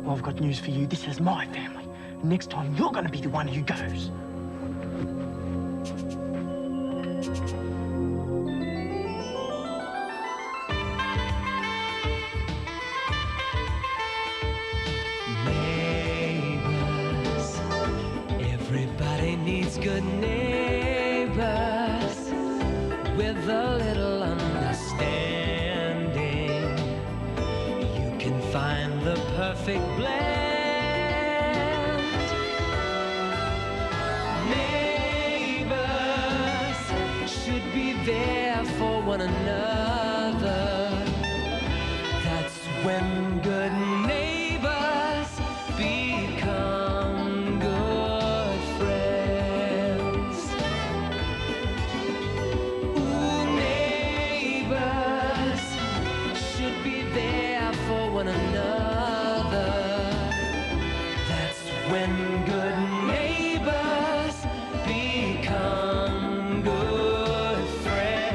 Well, I've got news for you. This is my family. Next time, you're going to be the one who goes. Neighbors, everybody needs good neighbors with a little understanding. You can find the perfect blend. Should be there for one another. That's when good neighbors become good friends. Ooh, neighbors should be there for one another. That's when good neighbors become good friends.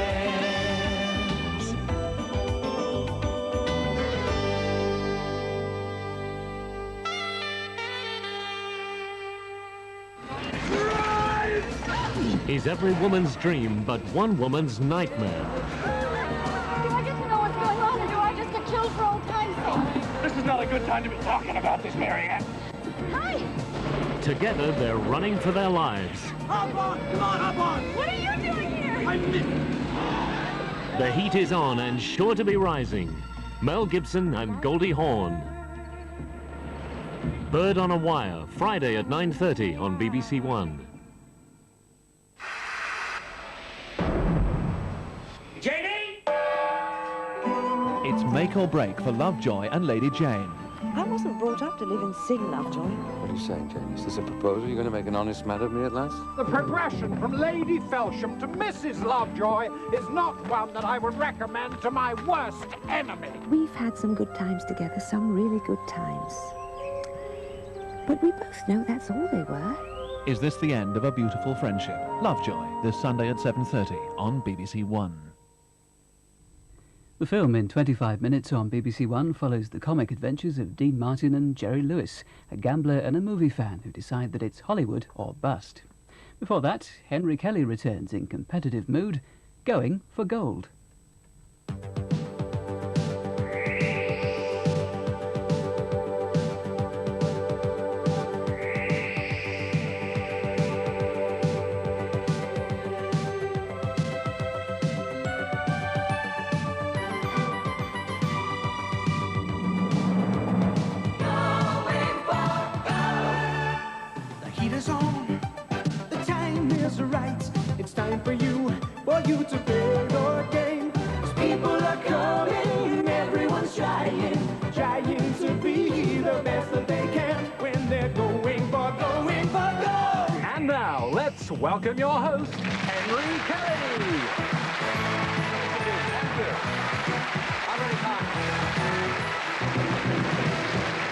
He's every woman's dream, but one woman's nightmare. Do I get to know what's going on, or do I just get killed for old time's sake? This is not a good time to be talking about this, Marianne. Hi! Together, they're running for their lives. Hop on! Come on, hop on! What are you doing here? I missed it! The heat is on and sure to be rising. Mel Gibson and Goldie Hawn. Bird on a Wire, Friday at 9:30 on BBC One. JD! It's make or break for Lovejoy and Lady Jane. I wasn't brought up to live in Sing, Lovejoy. What are you saying, Jane? Is this a proposal? You're going to make an honest man of me at last? The progression from Lady Felsham to Mrs. Lovejoy is not one that I would recommend to my worst enemy. We've had some good times together, some really good times. But we both know that's all they were. Is this the end of a beautiful friendship? Lovejoy, this Sunday at 7:30 on BBC One. The film in 25 minutes on BBC One follows the comic adventures of Dean Martin and Jerry Lewis, a gambler and a movie fan who decide that it's Hollywood or bust. Before that, Henry Kelly returns in competitive mood, going for gold. It's time for you to play your game. 'Cause people are coming, everyone's trying to be the best that they can when they're going for gold. And now, let's welcome your host, Henry Kelly.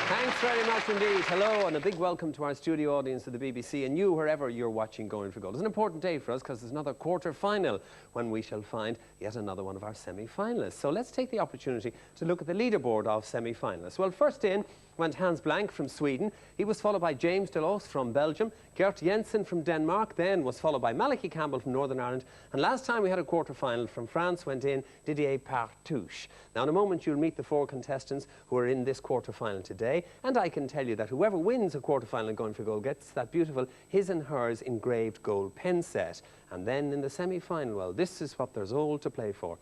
Thanks very much indeed. Hello, and a big welcome to our studio audience of the BBC, and you, wherever you're watching Going for Gold. It's an important day for us because there's another quarter-final when we shall find yet another one of our semi-finalists. So let's take the opportunity to look at the leaderboard of semi-finalists. Well, first in went Hans Blank from Sweden. He was followed by James Delos from Belgium, Gert Jensen from Denmark, then was followed by Malachi Campbell from Northern Ireland, and last time we had a quarter-final from France went in Didier Partouche. Now, in a moment, you'll meet the four contestants who are in this quarter-final today, and I can tell you that whoever wins a quarter-final Going for Gold gets that beautiful his and hers engraved gold pen set. And then in the semi-final, well, this is what there's all to play for.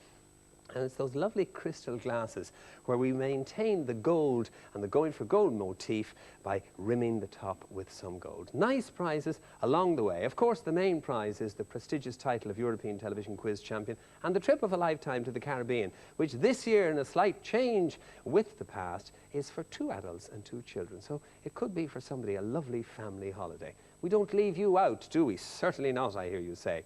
And it's those lovely crystal glasses where we maintain the gold and the Going for Gold motif by rimming the top with some gold. Nice prizes along the way. Of course, the main prize is the prestigious title of European Television Quiz Champion and the trip of a lifetime to the Caribbean, which this year, in a slight change with the past, is for 2 adults and 2 children. So it could be for somebody a lovely family holiday. We don't leave you out, do we? Certainly not, I hear you say.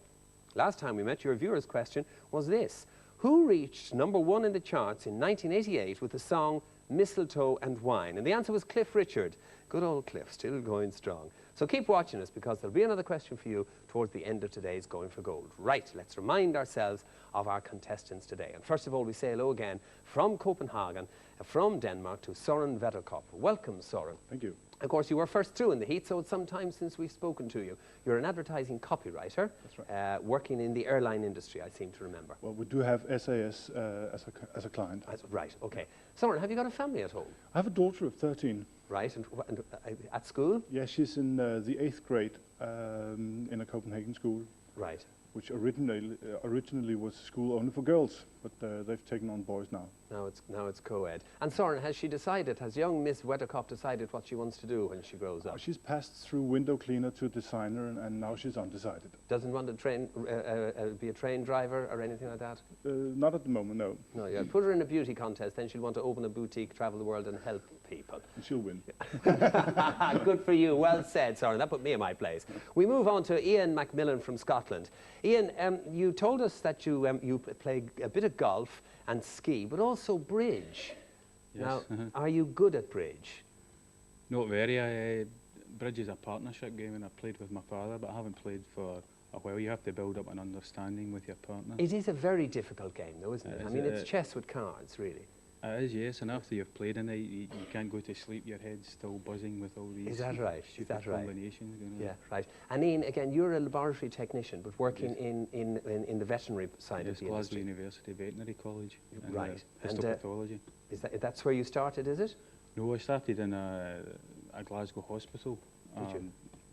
Last time we met, your viewer's question was this: who reached #1 in the charts in 1988 with the song Mistletoe and Wine? And the answer was Cliff Richard. Good old Cliff, still going strong. So keep watching us, because there'll be another question for you towards the end of today's Going for Gold. Right, let's remind ourselves of our contestants today. And first of all, we say hello again from Copenhagen, from Denmark, to Søren Vetterkop. Welcome, Søren. Thank you. Of course, you were first through in the heat, so it's some time since we've spoken to you. You're an advertising copywriter. That's right. Working in the airline industry, I seem to remember. Well, we do have SAS as a client. Right, okay. Søren, have you got a family at home? I have a daughter of 13. Right, and at school? Yeah, she's in the 8th grade in a Copenhagen school. Right. Which originally was a school only for girls, but they've taken on boys now. Now it's co-ed. And Søren, has young Miss Vetterkop decided what she wants to do when she grows up? She's passed through window cleaner to designer, and now she's undecided. Doesn't want to be a train driver or anything like that? Not at the moment, no. No, yeah. Put her in a beauty contest, then she'll want to open a boutique, travel the world and help people. And she'll win. Good for you. Well said, Søren. That put me in my place. We move on to Ian Macmillan from Scotland. Ian, you told us that you play a bit of golf and ski, but also bridge. Yes. Now, are you good at bridge? Not very. Bridge is a partnership game, and I played with my father, but I haven't played for a while. You have to build up an understanding with your partner. It is a very difficult game, though, isn't it? I mean, it's chess with cards, really. It is, yes, and after you've played in it, you can't go to sleep, your head's still buzzing with all these stupid combinations going on. Yeah, right. And Ian, again, you're a laboratory technician, but working in the veterinary side of the Glasgow industry. University Veterinary College. Right. Histopathology. That's where you started, is it? No, I started in a Glasgow hospital.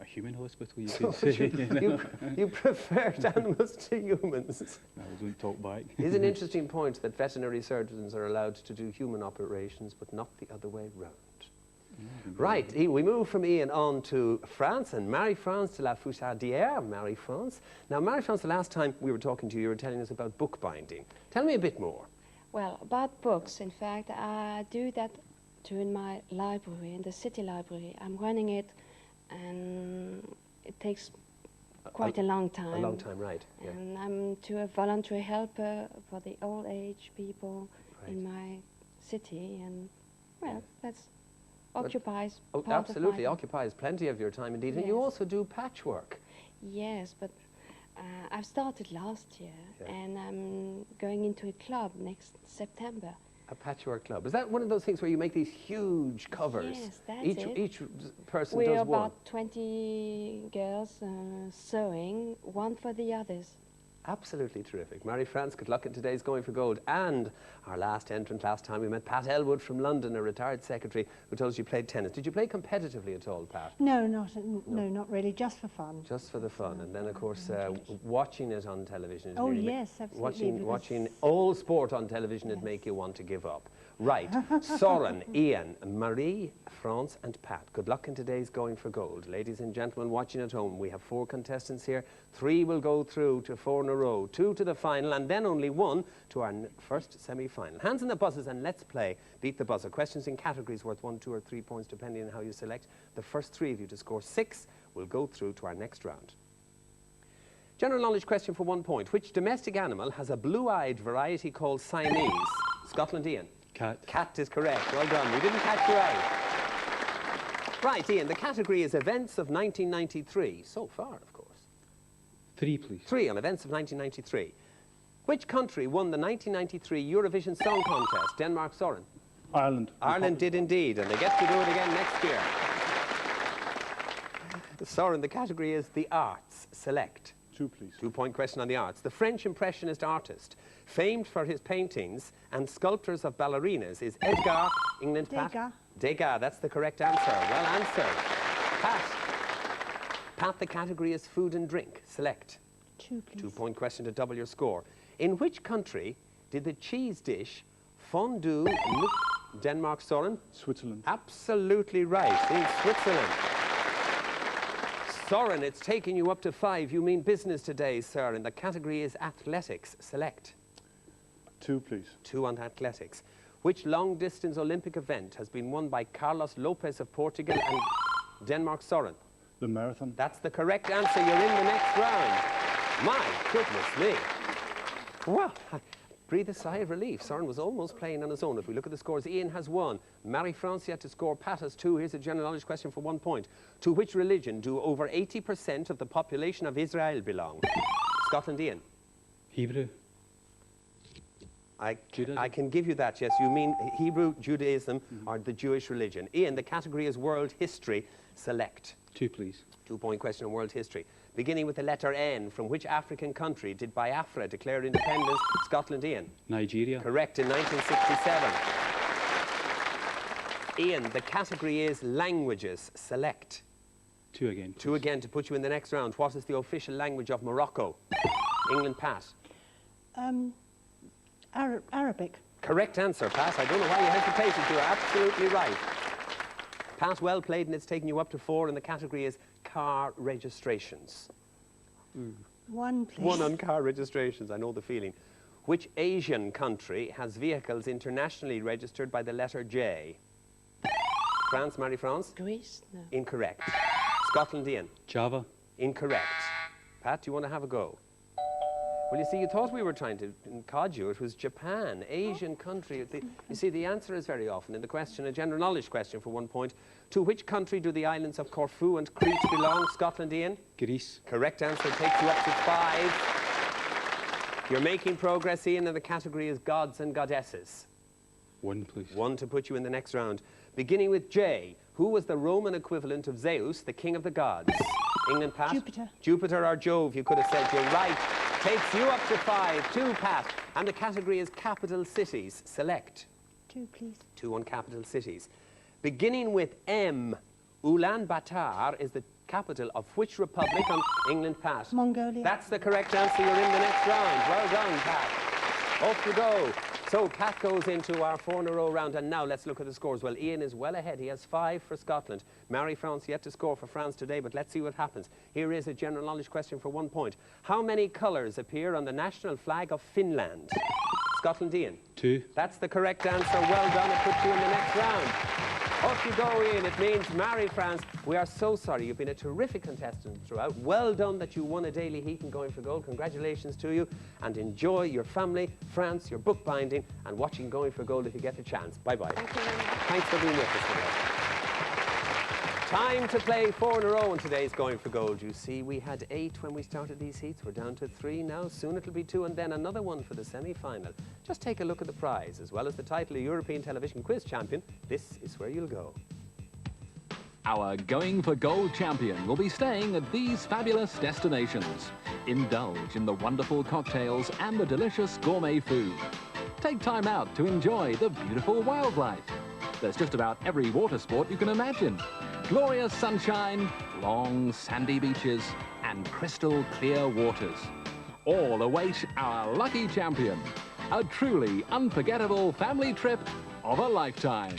A human hospital, you So could say. you preferred animals to humans. No, don't talk back. It's an interesting point that veterinary surgeons are allowed to do human operations, but not the other way round. Right, we move from Ian on to France, and Marie-France de la Fouchadière, Marie-France. Now, Marie-France, the last time we were talking to you, you were telling us about bookbinding. Tell me a bit more. Well, about books, in fact, I do that in my library, in the city library. I'm running it, and it takes quite a long time. A long time, right. Yeah. And I'm a voluntary helper for the old age people in my city, and, well, that's occupies part absolutely, of my occupies plenty of your time indeed. Yes. And you also do patchwork. Yes, but I've started last year, and I'm going into a club next September. A patchwork club. Is that one of those things where you make these huge covers? Yes, that's Each person We're does one. about 20 girls sewing, one for the others. Absolutely terrific. Marie-France, good luck in today's Going for Gold. And our last entrant, last time we met Pat Elwood from London, a retired secretary who told us you played tennis. Did you play competitively at all, Pat? No, not really, just for fun. Just for the fun. And then, of course, watching it on television. Oh, yes, absolutely. Watching all sport on television would make you want to give up. Right. Søren, Ian, Marie, France and Pat. Good luck in today's Going for Gold. Ladies and gentlemen watching at home, we have 4 contestants here. 3 will go through to 4 in a row, 2 to the final, and then only 1 to our first semi-final. Hands on the buzzers and let's play Beat the Buzzer. Questions in categories worth 1, 2 or 3 points depending on how you select. The first 3 of you to score 6 will go through to our next round. General knowledge question for 1 point. Which domestic animal has a blue-eyed variety called Siamese? Scotland, Ian. Cat. Cat is correct. Well done. We didn't catch you out. Right, Ian, the category is events of 1993. So far, of course. 3, please. 3 on events of 1993. Which country won the 1993 Eurovision Song Contest? Denmark, Søren. Ireland. Ireland did indeed, and they get to do it again next year. Søren, the category is the arts. Select. 2, please. 2-point question on the arts. The French Impressionist artist, famed for his paintings and sculptures of ballerinas, is Edgar England Pat? Degas, that's the correct answer. Well answered. Pat, the category is food and drink. Select. 2, please. 2-point question to double your score. In which country did the cheese dish fondue Denmark, Søren? Switzerland. Absolutely right, in Switzerland. Søren, it's taking you up to 5. You mean business today, sir, and the category is athletics. Select. 2, please. 2 on athletics. Which long-distance Olympic event has been won by Carlos Lopez of Portugal and Denmark, Søren? The marathon. That's the correct answer. You're in the next round. My goodness me. Well, breathe a sigh of relief. Soren was almost playing on his own. If we look at the scores, Ian has 1. Marie-France yet to score. Pat has 2. Here's a general knowledge question for 1 point. To which religion do over 80% of the population of Israel belong? Scotland, Ian. Hebrew. I can give you that, yes. You mean Hebrew, Judaism, or the Jewish religion. Ian, the category is world history. Select. 2, please. 2-point question on world history. Beginning with the letter N, from which African country did Biafra declare independence? Scotland, Ian. Nigeria. Correct, in 1967. Ian, the category is languages. Select. 2 again. Please. 2 again to put you in the next round. What is the official language of Morocco? England, Pat. Arabic. Correct answer, Pat. I don't know why you hesitated. You're absolutely right. Pat, well played, and it's taken you up to 4, and the category is car registrations. 1, please. 1 on car registrations, I know the feeling. Which Asian country has vehicles internationally registered by the letter J? France, Marie-France? Greece? No. Incorrect. Scotland, Ian? Java. Incorrect. Pat, do you want to have a go? Well, you see, you thought we were trying to cod you. It was Japan, Asian country. You see, the answer is very often in the question, a general knowledge question for 1 point. To which country do the islands of Corfu and Crete belong? Scotland, Ian? Greece. Correct answer takes you up to 5. You're making progress, Ian, and the category is gods and goddesses. 1, please. 1 to put you in the next round. Beginning with J, who was the Roman equivalent of Zeus, the king of the gods? England, Pat? Jupiter. Jupiter or Jove, you could have said. You're right. Takes you up to 5. 2, Pat. And the category is capital cities. Select. 2, please. 2 on capital cities. Beginning with M, Ulaanbaatar is the capital of which republic on England, Pat? Mongolia. That's the correct answer. You're in the next round. Well done, Pat. Off you go. So Pat goes into our 4-in-a-row round, and now let's look at the scores. Well, Ian is well ahead. He has 5 for Scotland. Marie-France yet to score for France today, but let's see what happens. Here is a general knowledge question for 1 point. How many colours appear on the national flag of Finland? Scotland, Ian? 2. That's the correct answer. Well done. It puts you in the next round. Off you go, Ian. It means Marie-France. We are so sorry. You've been a terrific contestant throughout. Well done that you won a daily heat and Going for Gold. Congratulations to you. And enjoy your family, France, your bookbinding, and watching Going for Gold if you get the chance. Bye-bye. Thank you very much. Thanks for being with us today. Time to play 4 in a row in today's Going for Gold. You see, we had 8 when we started these heats. We're down to 3 now. Soon it'll be 2, and then another one for the semi-final. Just take a look at the prize, as well as the title of European Television Quiz Champion. This is where you'll go. Our Going for Gold champion will be staying at these fabulous destinations. Indulge in the wonderful cocktails and the delicious gourmet food. Take time out to enjoy the beautiful wildlife. There's just about every water sport you can imagine. Glorious sunshine, long sandy beaches, and crystal clear waters. All await our lucky champion. A truly unforgettable family trip of a lifetime.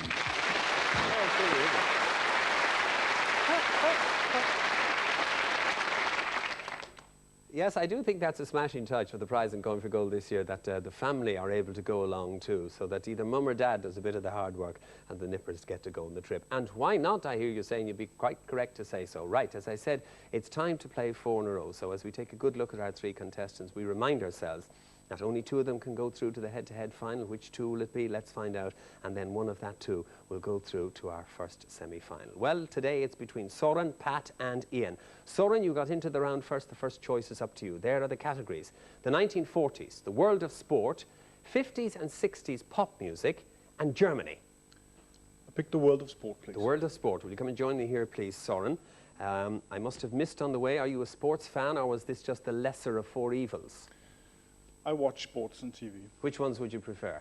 Yes, I do think that's a smashing touch for the prize in Going for Gold this year, that the family are able to go along too, so that either mum or dad does a bit of the hard work and the nippers get to go on the trip. And why not, I hear you saying? You'd be quite correct to say so. Right, as I said, it's time to play 4 in a row. So as we take a good look at our 3 contestants, we remind ourselves that only 2 of them can go through to the head-to-head final. Which 2 will it be? Let's find out. And then one of that 2 will go through to our first semi-final. Well, today it's between Soren, Pat and Ian. Soren, you got into the round first. The first choice is up to you. There are the categories. The 1940s, the world of sport, 50s and 60s pop music, and Germany. I picked the world of sport, please. The world of sport. Will you come and join me here, please, Soren? I must have missed on the way. Are you a sports fan, or was this just the lesser of 4 evils? I watch sports on TV. Which ones would you prefer?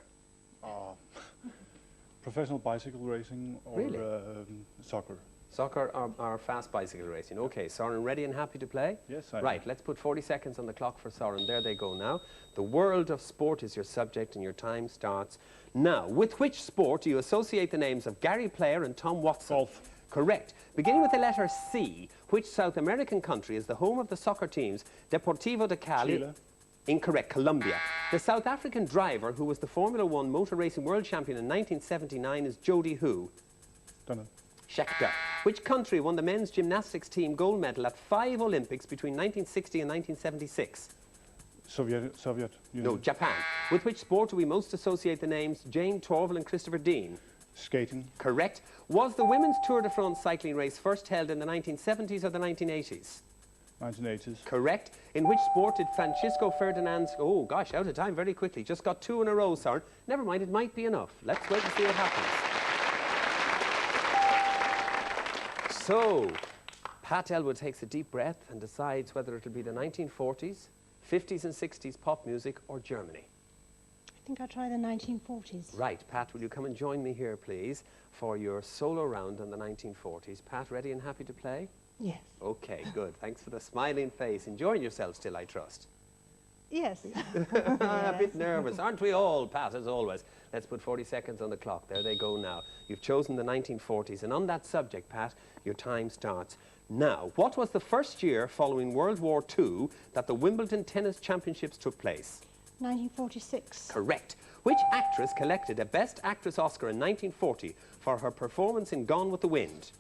Professional bicycle racing or Really? Soccer. Soccer or fast bicycle racing. Okay, Soren, ready and happy to play? Yes, I am. Right, let's put 40 seconds on the clock for Soren. There they go now. The world of sport is your subject and your time starts now. With which sport do you associate the names of Gary Player and Tom Watson? Golf. Correct. Beginning with the letter C, which South American country is the home of the soccer teams Deportivo de Cali? Chile. Incorrect, Colombia. The South African driver who was the Formula 1 motor racing world champion in 1979 is Jody who? Dunno. Scheckter. Which country won the men's gymnastics team gold medal at 5 Olympics between 1960 and 1976? Soviet Union. No, Japan. With which sport do we most associate the names Jane Torval and Christopher Dean? Skating. Correct. Was the women's Tour de France cycling race first held in the 1970s or the 1980s? 1980s. Correct. In which sport did Francisco Ferdinand... Oh, gosh, out of time very quickly. Just got 2 in a row, sir. Never mind, it might be enough. Let's wait and see what happens. So, Pat Elwood takes a deep breath and decides whether it'll be the 1940s, 50s and 60s pop music or Germany. I think I'll try the 1940s. Right, Pat, will you come and join me here, please, for your solo round on the 1940s. Pat, ready and happy to play? Yes. Okay, good. Thanks for the smiling face. Enjoying yourself still, I trust. Yes. A bit nervous. Aren't we all, Pat, as always? Let's put 40 seconds on the clock. There they go now. You've chosen the 1940s. And on that subject, Pat, your time starts now. What was the first year following World War II that the Wimbledon Tennis Championships took place? 1946. Correct. Which actress collected a Best Actress Oscar in 1940 for her performance in Gone with the Wind?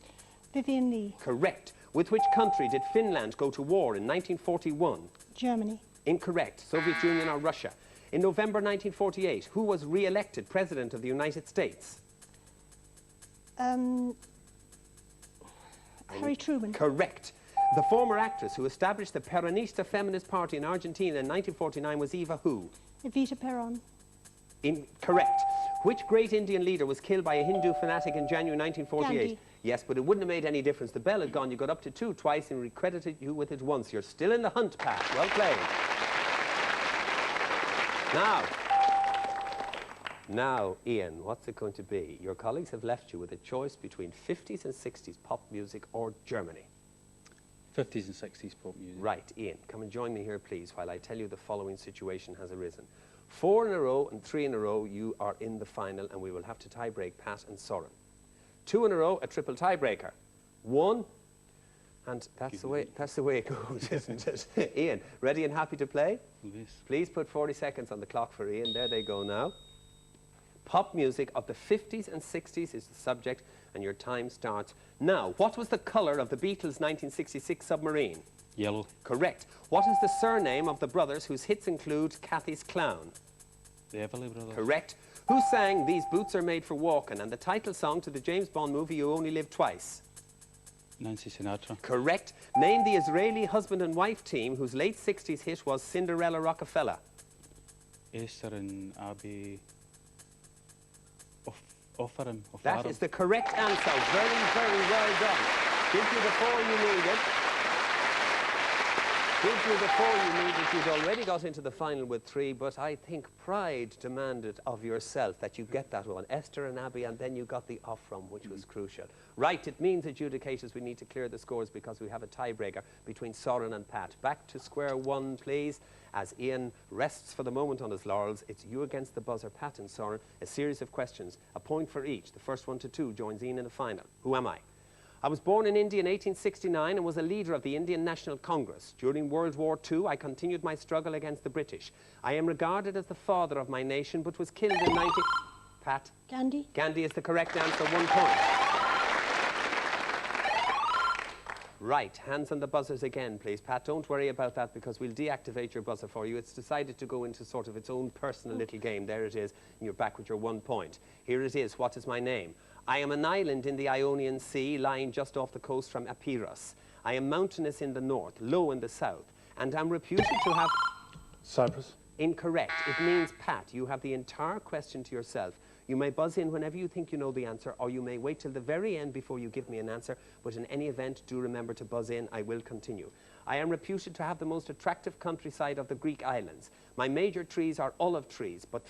Vivian Leigh. Correct. With which country did Finland go to war in 1941? Germany. Incorrect. Soviet Union or Russia. In November 1948, who was re-elected President of the United States? Harry Truman. Correct. The former actress who established the Peronista Feminist Party in Argentina in 1949 was Eva who? Evita Peron. Incorrect. Which great Indian leader was killed by a Hindu fanatic in January 1948? Gandhi. Yes, but it wouldn't have made any difference. The bell had gone. You got up to 2 twice and we credited you with it once. You're still in the hunt, Pat. Well played. Now, Ian, what's it going to be? Your colleagues have left you with a choice between 50s and 60s pop music or Germany. 50s and 60s pop music. Right, Ian, come and join me here, please, while I tell you the following situation has arisen. 4 in a row and 3 in a row, you are in the final, and we will have to tie-break Pat and Soren. 2 in a row, a triple tiebreaker. 1, and that's the way it goes, isn't it? Ian, ready and happy to play? Yes. Please put 40 seconds on the clock for Ian. There they go now. Pop music of the 50s and 60s is the subject, and your time starts now. What was the colour of the Beatles' 1966 submarine? Yellow. Correct. What is the surname of the brothers whose hits include Cathy's Clown? The Everly Brothers. Correct. Who sang These Boots Are Made for Walking and the title song to the James Bond movie You Only Live Twice? Nancy Sinatra. Correct. Name the Israeli husband and wife team whose late 60s hit was Cinderella Rockefeller. Esther and Abby. Offarim. That is the correct answer. Very, very well done. Gives you the 4 you needed. Gives you the 4 you needed. You'd already got into the final with 3, but I think pride demanded of yourself that you get that one. Esther and Abby, and then you got the Offarim, which was crucial. Right, it means, adjudicators, we need to clear the scores because we have a tiebreaker between Soren and Pat. Back to square one, please. As Ian rests for the moment on his laurels, it's you against the buzzer, Pat and Soren. A series of questions, a point for each. The first 1 to 2 joins Ian in the final. Who am I? I was born in India in 1869 and was a leader of the Indian National Congress. During World War II, I continued my struggle against the British. I am regarded as the father of my nation, but was killed in 19... Pat? Gandhi. Gandhi is the correct answer, 1 point. Right, hands on the buzzers again, please. Pat, don't worry about that because we'll deactivate your buzzer for you. It's decided to go into sort of its own personal little game. There it is, and you're back with your 1 point. Here it is. What is my name? I am an island in the Ionian Sea, lying just off the coast from Epirus. I am mountainous in the north, low in the south, and am reputed to have... Cyprus. Incorrect. It means, Pat, you have the entire question to yourself. You may buzz in whenever you think you know the answer, or you may wait till the very end before you give me an answer, but in any event, do remember to buzz in. I will continue. I am reputed to have the most attractive countryside of the Greek islands. My major trees are olive trees, but